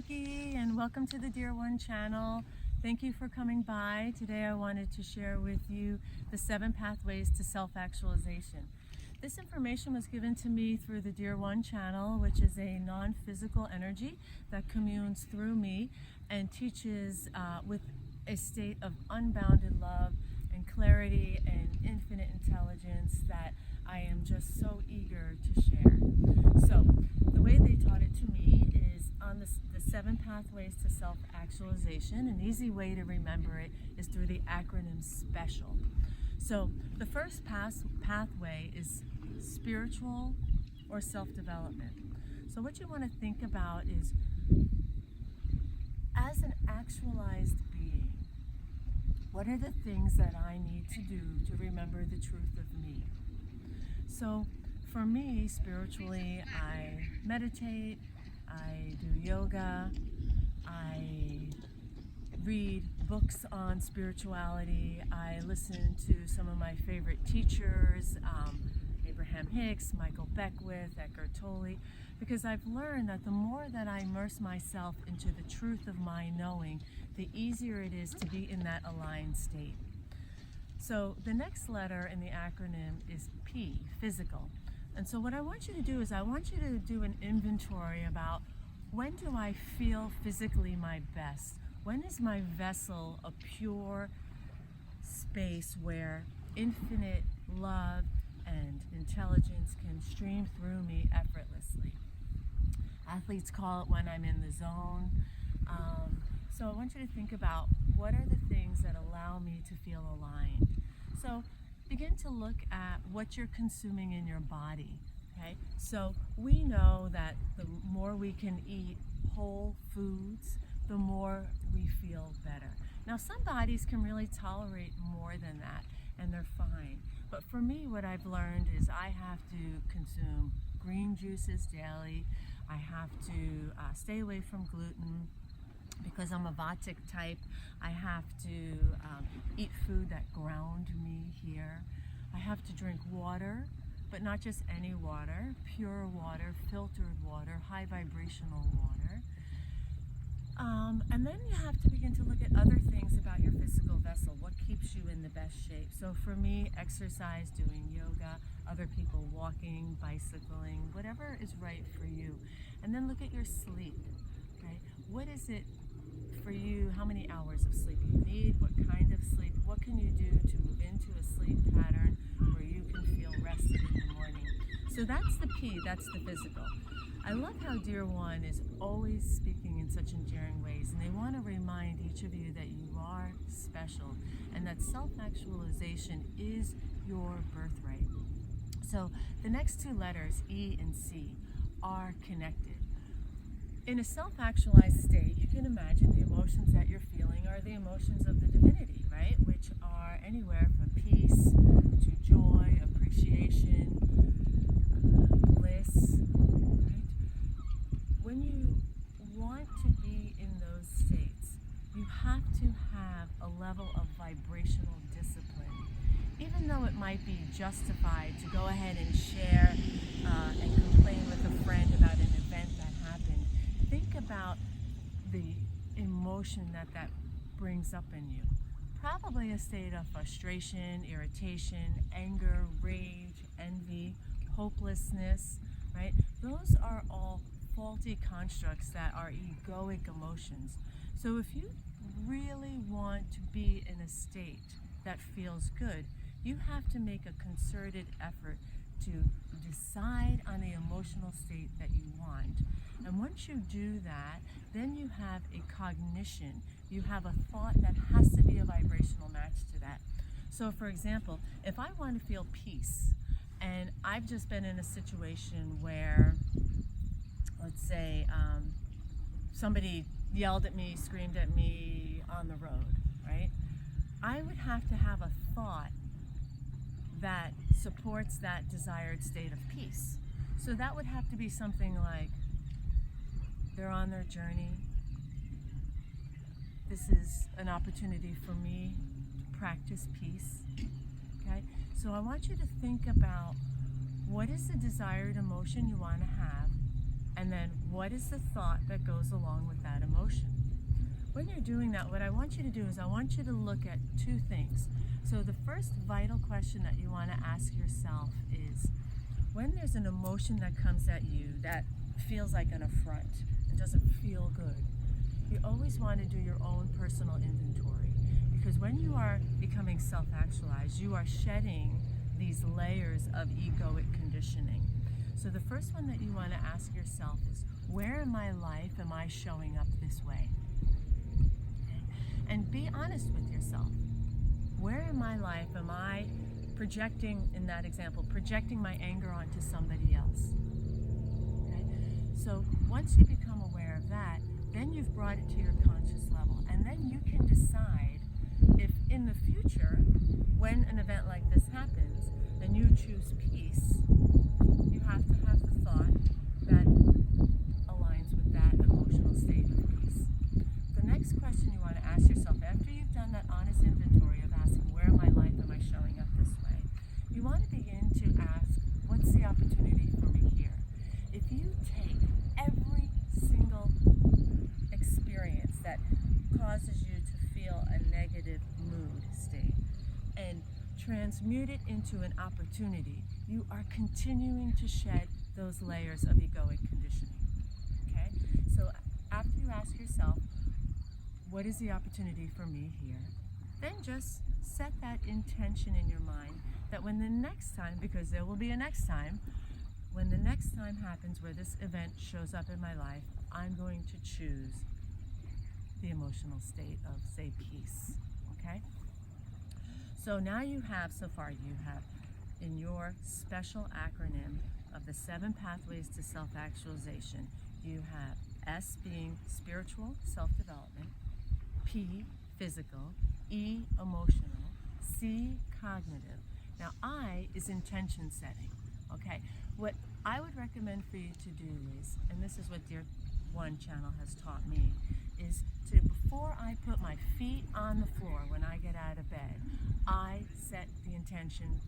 Vicki, and welcome to the Dear One channel. Thank you for coming by. Today I wanted to share with you the 7 pathways to self-actualization. This information was given to me through the Dear One channel, which is a non-physical energy that communes through me and teaches with a state of unbounded love and clarity and infinite intelligence that I am just so eager to share. So the way they taught it to me is on the 7 pathways to self-actualization. An easy way to remember it is through the acronym SPECIAL. So the first pathway is spiritual or self-development. So what you want to think about is, as an actualized being, what are the things that I need to do to remember the truth of me? So for me, spiritually, I meditate, I do yoga, I read books on spirituality, I listen to some of my favorite teachers, Abraham Hicks, Michael Beckwith, Eckhart Tolle, because I've learned that the more that I immerse myself into the truth of my knowing, the easier it is to be in that aligned state. So the next letter in the acronym is P, physical. And so what I want you to do is I want you to do an inventory about, when do I feel physically my best? When is my vessel a pure space where infinite love and intelligence can stream through me effortlessly? Athletes call it when I'm in the zone. So I want you to think about, what are the things that allow me to feel aligned? So begin to look at what you're consuming in your body. Okay? So we know that the more we can eat whole foods, the more we feel better. Now, some bodies can really tolerate more than that, and they're fine. But for me, what I've learned is I have to consume green juices daily. I have to stay away from gluten. Because I'm a Vatic type, I have to eat food that ground me here. I have to drink water, but not just any water, pure water, filtered water, high vibrational water. And then you have to begin to look at other things about your physical vessel. What keeps you in the best shape? So for me, exercise, doing yoga, other people walking, bicycling, whatever is right for you. And then look at your sleep. Okay? What is it for you? How many hours of sleep you need? What kind of sleep? What can you do to move into a sleep pattern where you can feel rested in the morning? So that's the P, that's the physical. I love how Dear One is always speaking in such endearing ways, and they want to remind each of you that you are special and that self-actualization is your birthright. So the next 2 letters, E and C, are connected. In a self-actualized state, you can imagine the emotions that you're feeling are the emotions of the divinity, right? Which are anywhere from peace to joy, appreciation, bliss, right? When you want to be in those states, you have to have a level of vibrational discipline. Even though it might be justified to go ahead and share and complain with a friend about an event that happened, think about the emotion that brings up in you. Probably a state of frustration, irritation, anger, rage, envy, hopelessness, right? Those are all faulty constructs that are egoic emotions. So if you really want to be in a state that feels good, you have to make a concerted effort to decide on the emotional state that you want. And once you do that, then you have a cognition. You have a thought that has to be a vibrational match to that. So for example, if I want to feel peace, and I've just been in a situation where, let's say, somebody yelled at me, screamed at me on the road, right? I would have to have a thought that supports that desired state of peace. So that would have to be something like, they're on their journey. This is an opportunity for me to practice peace. Okay? So I want you to think about, what is the desired emotion you want to have, and then what is the thought that goes along with that emotion? When you're doing that, what I want you to do is I want you to look at two things. So the first vital question that you want to ask yourself is, when there's an emotion that comes at you that feels like an affront and doesn't feel good, you always want to do your own personal inventory. Because when you are becoming self-actualized, you are shedding these layers of egoic conditioning. So the first one that you want to ask yourself is, where in my life am I showing up this way? Okay? And be honest with yourself. Where in my life am I projecting, in that example, projecting my anger onto somebody else? Okay? So once you become aware of that, then you've brought it to your conscious level. And then you can decide if in the future, when an event like this happens, and you choose peace, you have to have the thought that aligns with that emotional state of peace. The next question you want to ask yourself, after you've done that honest inventory of asking, where in my life am I showing up this way? You want to begin to ask, what's the opportunity for me here? If you take every single experience that causes you to feel a negative mood state and transmute it into an opportunity, you are continuing to shed those layers of egoic conditioning. Okay? So after you ask yourself, what is the opportunity for me here? Then just set that intention in your mind that when the next time, because there will be a next time, when the next time happens where this event shows up in my life, I'm going to choose the emotional state of, say, peace. Okay? So now you have, so far you have in your special acronym of the 7 pathways to self-actualization, you have S being spiritual self-development, P physical, E emotional, C cognitive. Now I is intention setting. Okay, what I would recommend for you to do is, and this is what Dear One channel has taught me, is to, before I put my feet on the floor when I get out of bed, I set the intention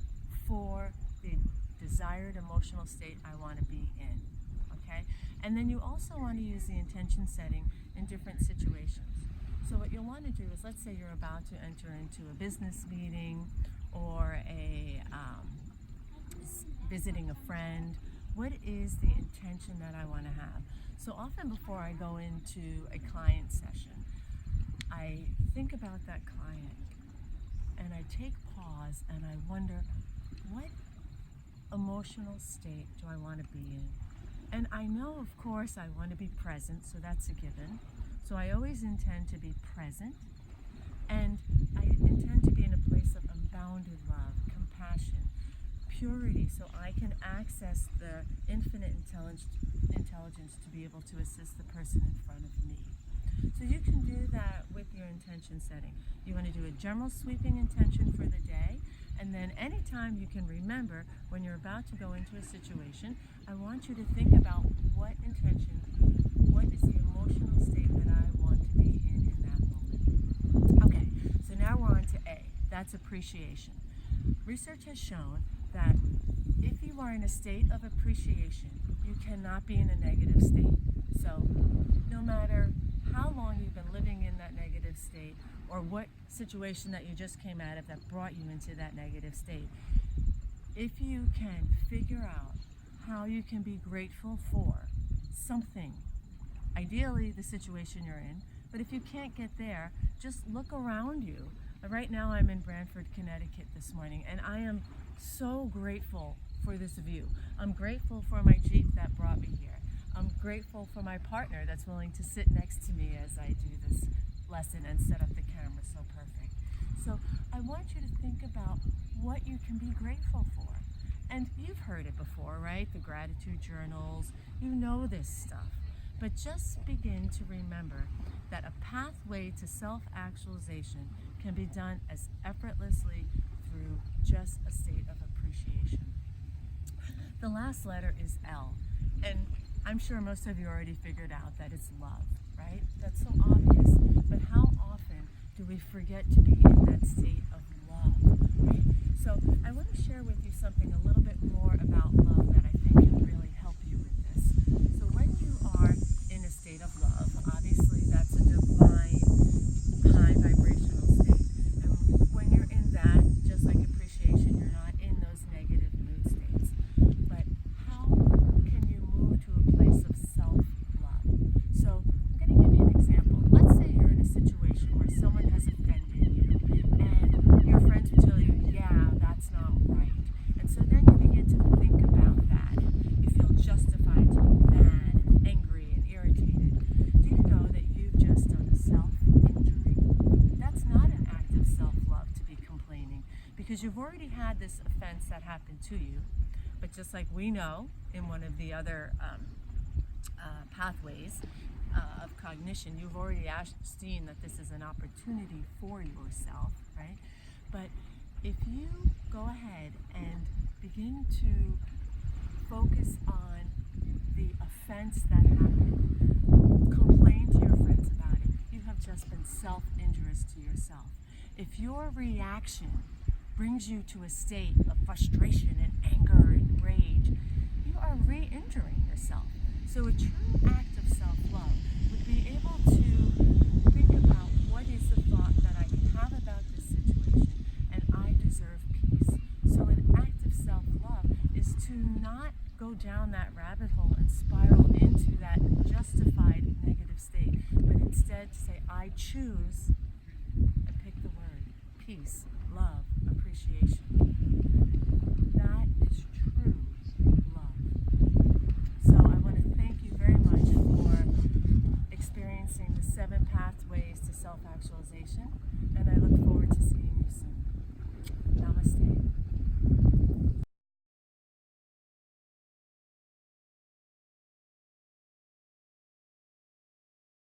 for the desired emotional state I want to be in. Okay? And then you also want to use the intention setting in different situations. So what you'll want to do is, let's say you're about to enter into a business meeting or a visiting a friend. What is the intention that I want to have? So often before I go into a client session, I think about that client and I take pause and I wonder, what emotional state do I want to be in? And I know, of course, I want to be present, so that's a given. So I always intend to be present, and I intend to be in a place of unbounded love, compassion, purity, so I can access the infinite intelligence to be able to assist the person in front of me. So you can do that with your intention setting. You want to do a general sweeping intention for the day, and then anytime you can remember when you're about to go into a situation, I want you to think about what intention, what is the emotional state that I want to be in that moment. Okay, so now we're on to A. That's appreciation. Research has shown that if you are in a state of appreciation, you cannot be in a negative state. So no matter how long you've been living in that negative state, or what situation that you just came out of that brought you into that negative state, if you can figure out how you can be grateful for something, ideally the situation you're in, but if you can't get there, just look around you. Right now I'm in Brantford, Connecticut this morning, and I am so grateful for this view. I'm grateful for my Jeep that brought me here. I'm grateful for my partner that's willing to sit next to me as I do this lesson and set up the camera so perfect. So I want you to think about what you can be grateful for. And you've heard it before, right? The gratitude journals, you know this stuff. But just begin to remember that a pathway to self-actualization can be done as effortlessly through just a state of appreciation. The last letter is L, and I'm sure most of you already figured out that it's love, right? That's so obvious, but how often do we forget to be in that state of love, right? So I want to share with you something a little bit more about love that I think can really help you with this. So when you because you've already had this offense that happened to you. But just like we know in one of the other pathways of cognition, you've already seen that this is an opportunity for yourself, right? But if you go ahead and begin to focus on the offense that happened, complain to your friends about it, you have just been self-injurious to yourself. If your reaction brings you to a state of frustration and anger and rage, you are re-injuring yourself. So a true act of self-love would be able to think about what is the thought that I can have about this situation, and I deserve peace. So an act of self-love is to not go down that rabbit hole and spiral into that justified negative state, but instead to say, I choose, and pick the word, peace.